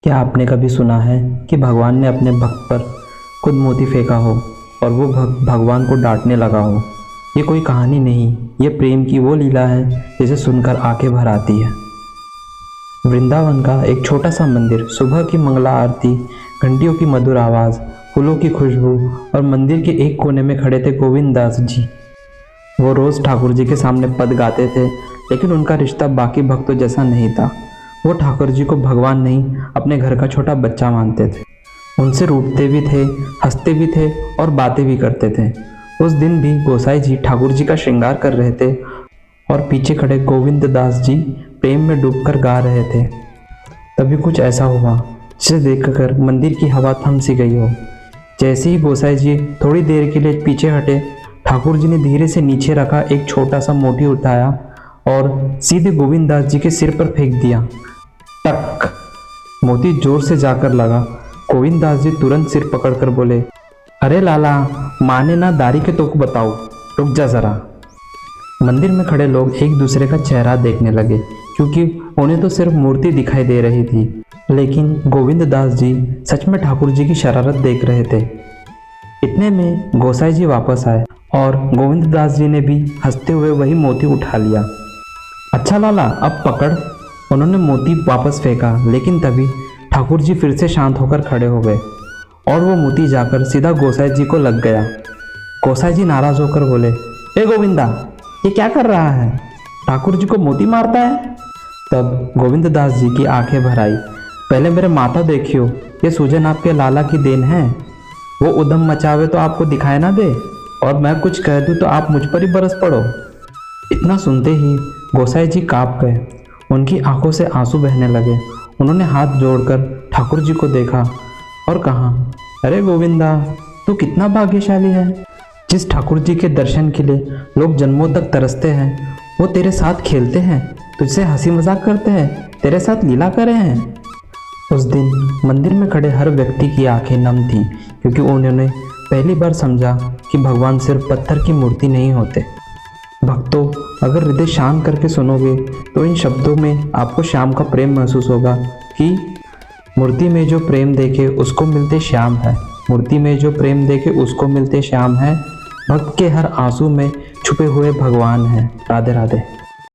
क्या आपने कभी सुना है कि भगवान ने अपने भक्त पर खुद मोती फेंका हो और वो भक्त भगवान को डांटने लगा हो? ये कोई कहानी नहीं, ये प्रेम की वो लीला है जिसे सुनकर आंखें भर आती है। वृंदावन का एक छोटा सा मंदिर, सुबह की मंगला आरती, घंटियों की मधुर आवाज़, फूलों की खुशबू और मंदिर के एक कोने में खड़े थे गोविंद दास जी। वो रोज़ ठाकुर जी के सामने पद गाते थे, लेकिन उनका रिश्ता बाकी भक्तों जैसा नहीं था। वो ठाकुर जी को भगवान नहीं, अपने घर का छोटा बच्चा मानते थे। उनसे रूठते भी थे, हंसते भी थे और बातें भी करते थे। उस दिन भी गोसाई जी ठाकुर जी का श्रृंगार कर रहे थे और पीछे खड़े गोविंद दास जी प्रेम में डूबकर गा रहे थे। तभी कुछ ऐसा हुआ जिसे देखकर मंदिर की हवा थम सी गई हो। जैसे ही गोसाई जी थोड़ी देर के लिए पीछे हटे, ठाकुर जी ने धीरे से नीचे रखा एक छोटा सा मोती उठाया और सीधे गोविंद दास जी के सिर पर फेंक दिया। टक! मोती जोर से जाकर लगा। गोविंद दास जी तुरंत सिर पकड़कर बोले, अरे लाला, माने ना दारी के तो बताओ, रुक जा जरा। मंदिर में खड़े लोग एक दूसरे का चेहरा देखने लगे, क्योंकि उन्हें तो सिर्फ मूर्ति दिखाई दे रही थी, लेकिन गोविंद दास जी सच में ठाकुर जी की शरारत देख रहे थे। इतने में गोसाई जी वापस आए और गोविंद दास जी ने भी हंसते हुए वही मोती उठा लिया। अच्छा लाला, अब पकड़। उन्होंने मोती वापस फेंका, लेकिन तभी ठाकुर जी फिर से शांत होकर खड़े हो गए और वो मोती जाकर सीधा गोसाई जी को लग गया। गोसाई जी नाराज होकर बोले, ए गोविंदा, ये क्या कर रहा है? ठाकुर जी को मोती मारता है? तब गोविंद दास जी की आंखें भर आई। पहले मेरे माथा देखियो, ये सूजन आपके लाला की देन है। वो उधम मचावे तो आपको दिखाई ना दे, और मैं कुछ कह दूँ तो आप मुझ पर ही बरस पड़ो। इतना सुनते ही गोसाई जी काँप गए। उनकी आंखों से आंसू बहने लगे। उन्होंने हाथ जोड़कर ठाकुर जी को देखा और कहा, अरे गोविंदा, तू कितना भाग्यशाली है। जिस ठाकुर जी के दर्शन के लिए लोग जन्मों तक तरसते हैं, वो तेरे साथ खेलते हैं, तुझसे हंसी मजाक करते हैं, तेरे साथ लीला कर रहे हैं। उस दिन मंदिर में खड़े हर व्यक्ति की आंखें नम थीं, क्योंकि उन्होंने पहली बार समझा कि भगवान सिर्फ पत्थर की मूर्ति नहीं होते। भक्तों, अगर हृदय शांत करके सुनोगे तो इन शब्दों में आपको श्याम का प्रेम महसूस होगा कि मूर्ति में जो प्रेम देखे उसको मिलते श्याम है। मूर्ति में जो प्रेम देखे उसको मिलते श्याम है। भक्त के हर आंसू में छुपे हुए भगवान हैं। राधे राधे।